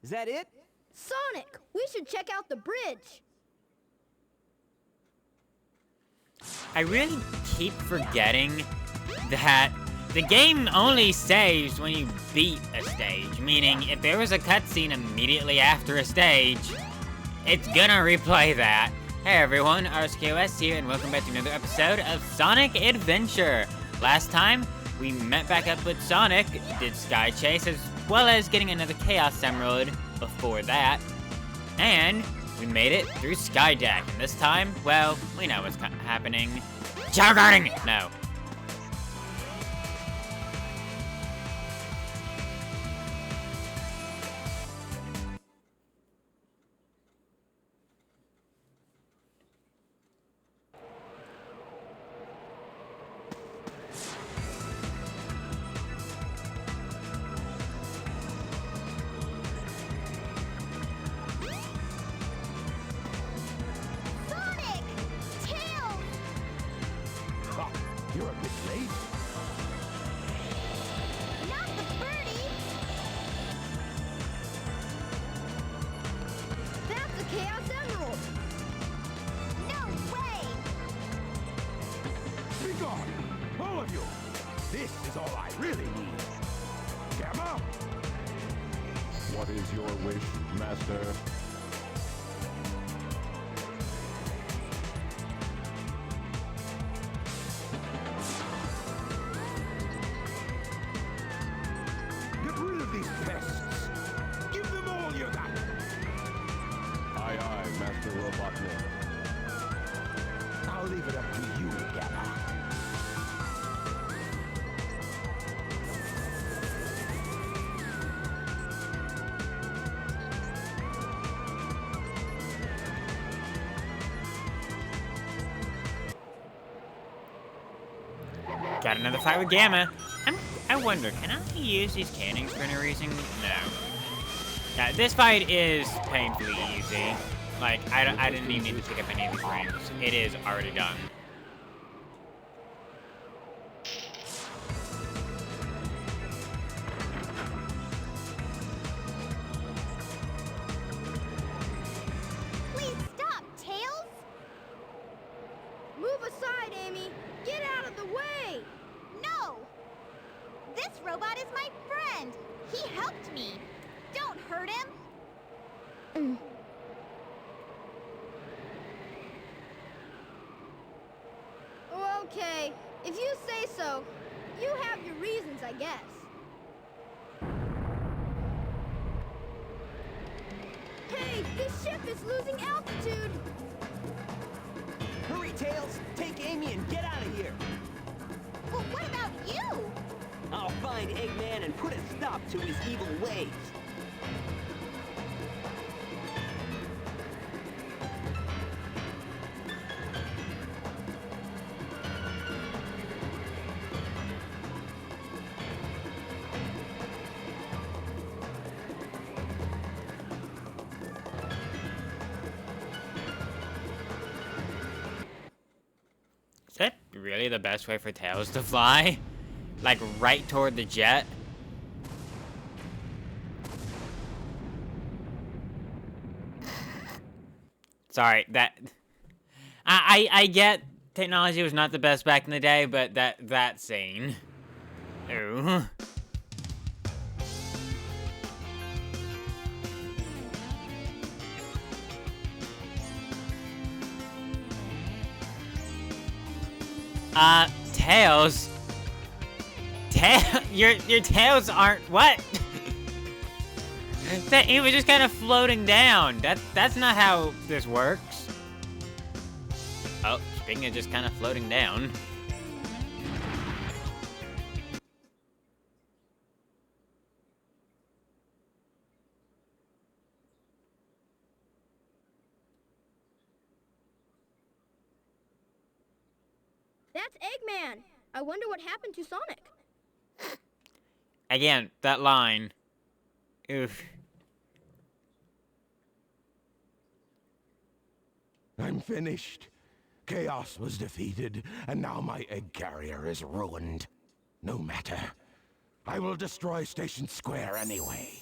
Is that it? Sonic, we should check out the bridge. I really keep forgetting that the game only saves when you beat a stage, meaning if there was a cutscene immediately after a stage, it's gonna replay that. Hey everyone, RSKOS here, and welcome back to another episode of Sonic Adventure. Last time, we met back up with Sonic, did Sky Chase, as well as getting another Chaos Emerald before that, and we made it through Sky Deck. And this time, well, we know what's happening. Shower guarding! No. You're a bit late. Not the birdie. That's a Chaos Emerald. No way. Be gone, all of you. This is all I really need. Gamma? What is your wish, Master? Get rid of these pests. Give them all you got. Aye, aye, Master Robotnik. I'll leave it up to you, Gamma. Got another fight with Gamma. I wonder, can I use these cannons for any reason? No. Yeah, this fight is painfully easy. Like, I didn't even need to pick up any of these rings. It is already done. Please stop, Tails. Move aside, Amy. Get out of the way. No. This robot is my friend. He helped me. Don't hurt him. Okay, if you say so. You have your reasons, I guess. Hey, this ship is losing altitude. Hurry, Tails. Take Amy and get out of here. Well, what about you? I'll find Eggman and put a stop to his evil ways. Is that really the best way for Tails to fly? Like, right toward the jet? Sorry, that... I get technology was not the best back in the day, but that scene... Ooh. Tails? Your tails aren't what? He was just kind of floating down. That's not how this works. Oh, speaking of just kind of floating down. That's Eggman. I wonder what happened to Sonic. Again, that line. Oof. I'm finished. Chaos was defeated, and now my egg carrier is ruined. No matter. I will destroy Station Square anyway.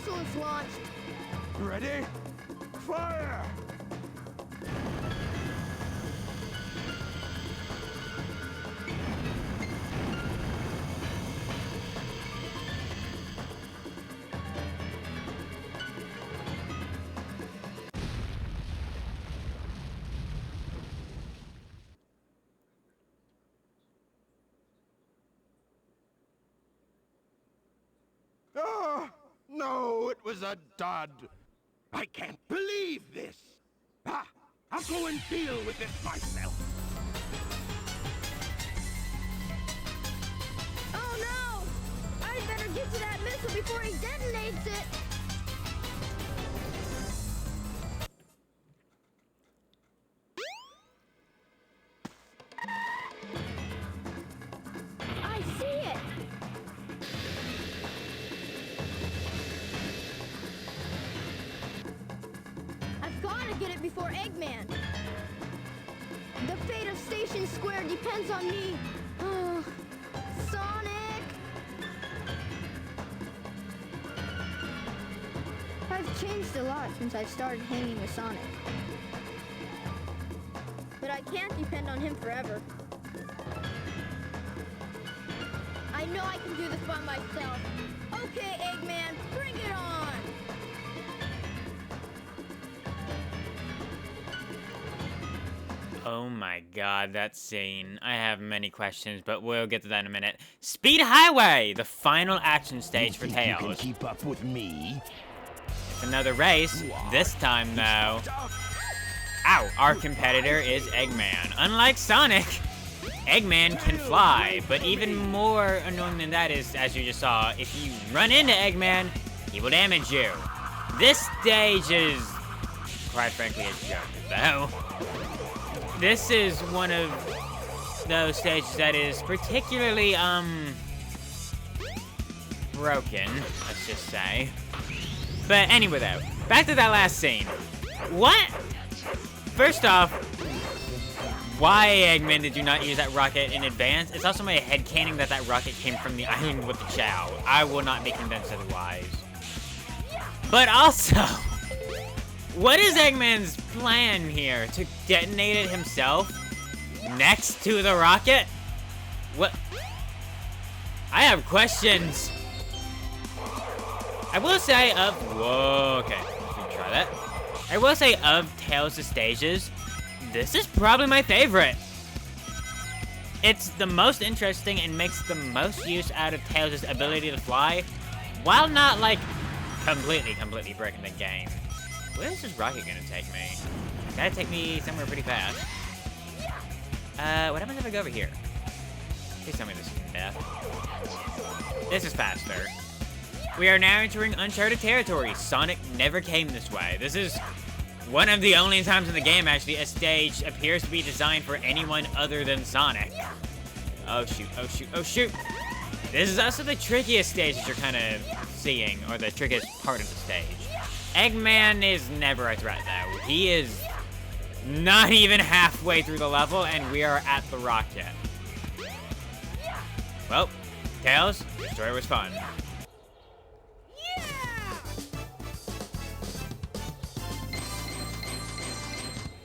missile is launched. Ready? Fire! Oh, no, it was a dud. I can't believe this. Ah, I'll go and deal with it myself. Oh no! I'd better get to that missile before he detonates it. I see it. I've got to get it before Eggman. The fate of Station Square depends on me. Sonic! I've changed a lot since I started hanging with Sonic. But I can't depend on him forever. I know I can do this by myself. Okay, Eggman, bring it on! Oh my god, that scene. I have many questions, but we'll get to that in a minute. Speed Highway! The final action stage for You think you can Tails. keep up with me? It's another race. This time, though. Ow! Our competitor is Eggman. Unlike Sonic, Eggman can fly, but even more annoying than that is, as you just saw, if you run into Eggman, he will damage you. This stage is, quite frankly, a joke, though. This is one of those stages that is particularly, broken, let's just say. But anyway, though, back to that last scene. What? First off, why, Eggman, did you not use that rocket in advance? It's also my headcanon that that rocket came from the island with the Chow. I will not be convinced otherwise. But also, what is Eggman's plan here? To detonate it himself? Next to the rocket? What? I have questions. I will say of... Whoa, okay. Let's try that. I will say of Tails' stages, this is probably my favorite. It's the most interesting and makes the most use out of Tails' ability to fly, while not, like, completely breaking the game. Where is this rocket gonna take me? It's gotta take me somewhere pretty fast. What happens if I go over here? Please tell me this isn't death. This is faster. We are now entering uncharted territory. Sonic never came this way. This is one of the only times in the game, actually, a stage appears to be designed for anyone other than Sonic. Oh shoot, oh shoot, oh shoot! This is also the trickiest stage that you're kind of seeing, or the trickiest part of the stage. Eggman is never a threat, though. He is not even halfway through the level, and we are at the rocket. Well, Tails, your story was fun.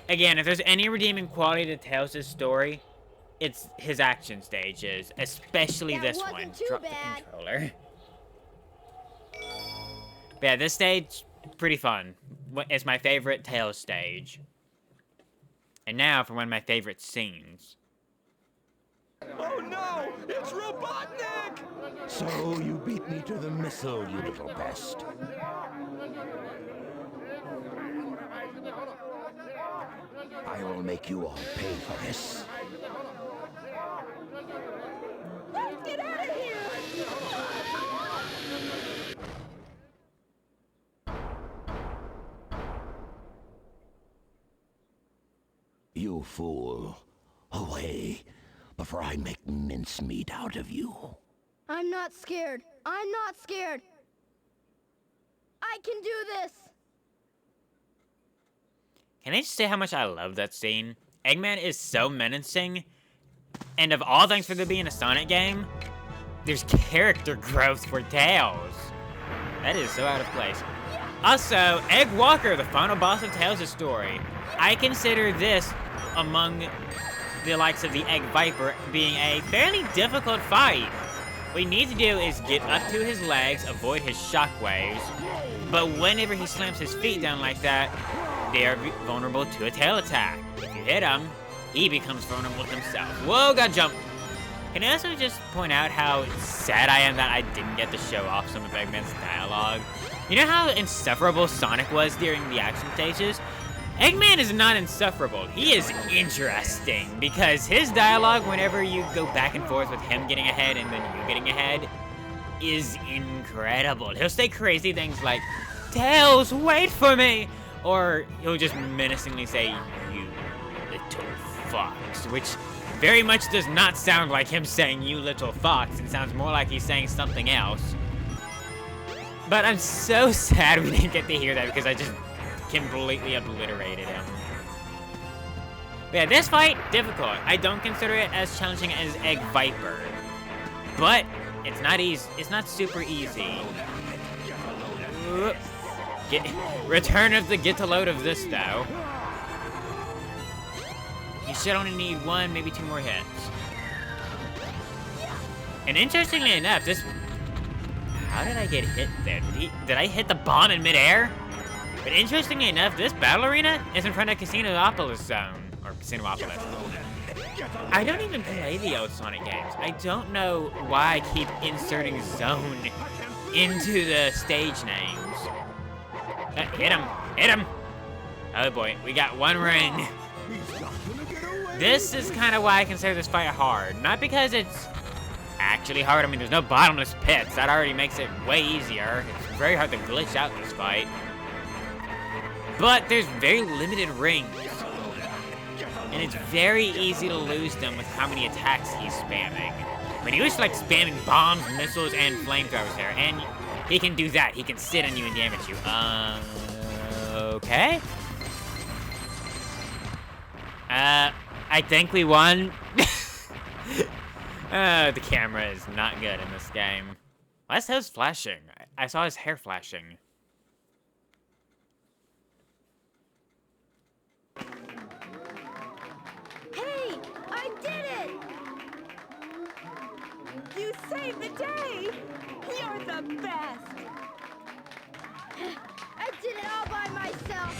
Again, if there's any redeeming quality to Tails' story, it's his action stages, especially That this wasn't one. too Drop bad. the controller. But yeah, this stage, pretty fun. It's my favorite Tails stage. And now for one of my favorite scenes. Oh no! It's Robotnik! So you beat me to the missile, you little pest. I will make you all pay for this. Let's get out of here! You fool. Away, before I make mincemeat out of you. I'm not scared. I'm not scared. I can do this. Can I just say how much I love that scene? Eggman is so menacing, and of all things for there being a Sonic game, there's character growth for Tails. That is so out of place. Also, Egg Walker, the final boss of Tales' story. I consider this, among the likes of the Egg Viper, being a fairly difficult fight. What you need to do is get up to his legs, avoid his shockwaves, but whenever he slams his feet down like that, they are vulnerable to a tail attack. If you hit him, he becomes vulnerable himself. Whoa, got jumped. Can I also just point out how sad I am that I didn't get to show off some of Eggman's dialogue? You know how insufferable Sonic was during the action stages? Eggman is not insufferable. He is interesting because his dialogue, whenever you go back and forth with him getting ahead and then you getting ahead, is incredible. He'll say crazy things like, "Tails, wait for me!" Or he'll just menacingly say, "You little fox," which very much does not sound like him saying "you little fox." It sounds more like he's saying something else. But I'm so sad we didn't get to hear that because I just completely obliterated him. But yeah, this fight, difficult. I don't consider it as challenging as Egg Viper. But it's not easy. It's not super easy. Return of the get a load of this though. You should only need one, maybe two more hits. And interestingly enough, this... How did I get hit there? Did I hit the bomb in midair? But interestingly enough, this battle arena is in front of Casinopolis Zone. Or Casinopolis. I don't even play the old Sonic games. I don't know why I keep inserting zone into the stage names. Hit him! Hit him! Oh boy, we got one ring. This is kind of why I consider this fight hard. Not because it's actually hard. I mean, there's no bottomless pits. That already makes it way easier. It's very hard to glitch out this fight. But there's very limited rings. And it's very easy to lose them with how many attacks he's spamming. But he was like spamming bombs, missiles, and flamethrowers there. And he can do that. He can sit on you and damage you. Okay. I think we won. The camera is not good in this game. Why is his flashing? I saw his hair flashing. Hey, I did it! You saved the day! You're the best! I did it all by myself!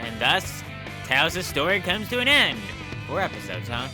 And thus, Tails' story comes to an end. 4 episodes, huh?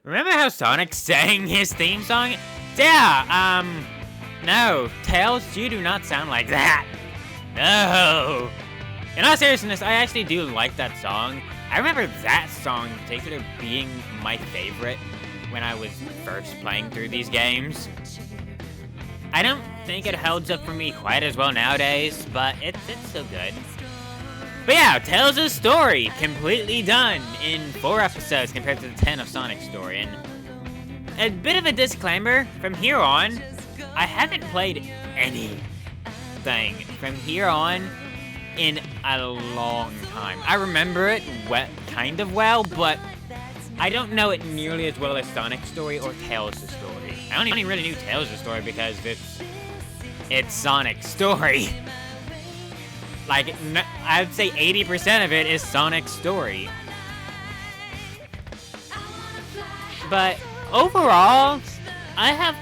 Remember how Sonic sang his theme song? Yeah, no, Tails, you do not sound like that. No. In all seriousness, I actually do like that song. I remember that song in particular being my favorite when I was first playing through these games. I don't think it holds up for me quite as well nowadays, but it's still good. But yeah, Tails' story completely done in 4 episodes compared to the 10 of Sonic's story. And a bit of a disclaimer, from here on, I haven't played anything from here on in a long time. I remember it kind of well, but I don't know it nearly as well as Sonic's story or Tails' story. I only really knew Tails' story because it's Sonic's story. Like, I'd say 80% of it is Sonic's story. But overall, I have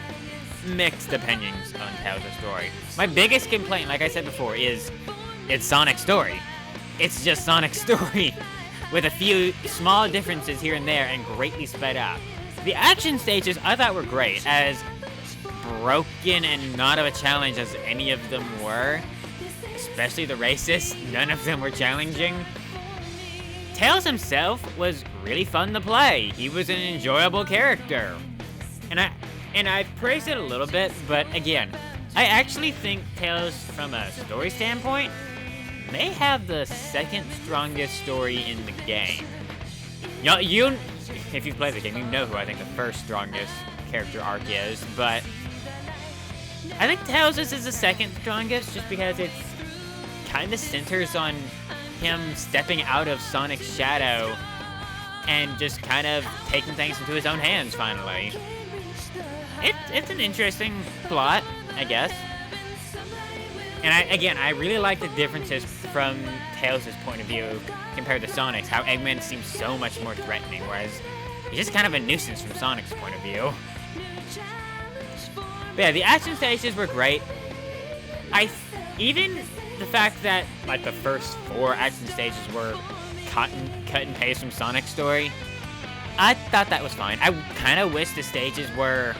mixed opinions on Tales of Story. My biggest complaint, like I said before, is it's Sonic's story. It's just Sonic's story, with a few small differences here and there and greatly sped up. The action stages I thought were great, as broken and not of a challenge as any of them were. Especially the races, none of them were challenging. Tails himself was really fun to play. He was an enjoyable character. And I praised it a little bit, but again, I actually think Tails, from a story standpoint, may have the second strongest story in the game. You, if you've played the game, you know who I think the first strongest character arc is, but I think Tails' is the second strongest just because it's kind of centers on him stepping out of Sonic's shadow and just kind of taking things into his own hands finally. It's an interesting plot, I guess. And I really like the differences from Tails' point of view compared to Sonic's, how Eggman seems so much more threatening, whereas he's just kind of a nuisance from Sonic's point of view. But yeah, the action stages were great. Even the fact that, like, the first 4 action stages were cut and paste from Sonic's story, I thought that was fine. I kind of wish the stages were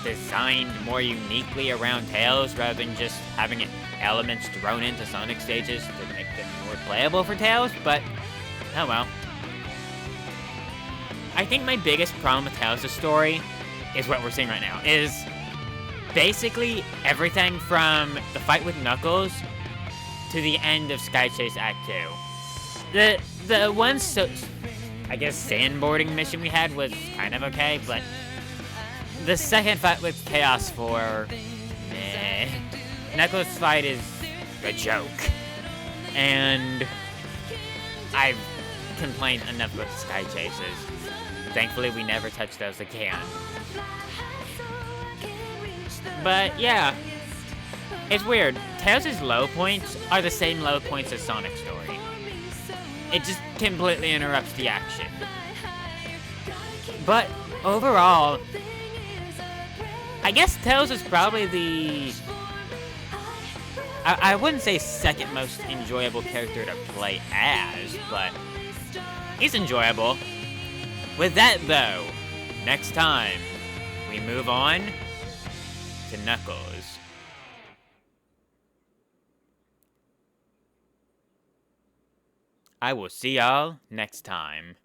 designed more uniquely around Tails rather than just having elements thrown into Sonic stages to make them more playable for Tails, but oh well. I think my biggest problem with Tails' story is what we're seeing right now, is basically everything from the fight with Knuckles to the end of Sky Chase Act 2. The one, I guess, sandboarding mission we had was kind of okay, but the second fight with Chaos 4, meh. Knuckles' fight is a joke. And I've complained enough about Sky Chases. Thankfully, we never touch those again. But yeah, it's weird. Tails' low points are the same low points as Sonic's story. It just completely interrupts the action. But overall, I guess Tails is probably the... I wouldn't say second most enjoyable character to play as, but he's enjoyable. With that, though, next time, we move on to Knuckles. I will see y'all next time.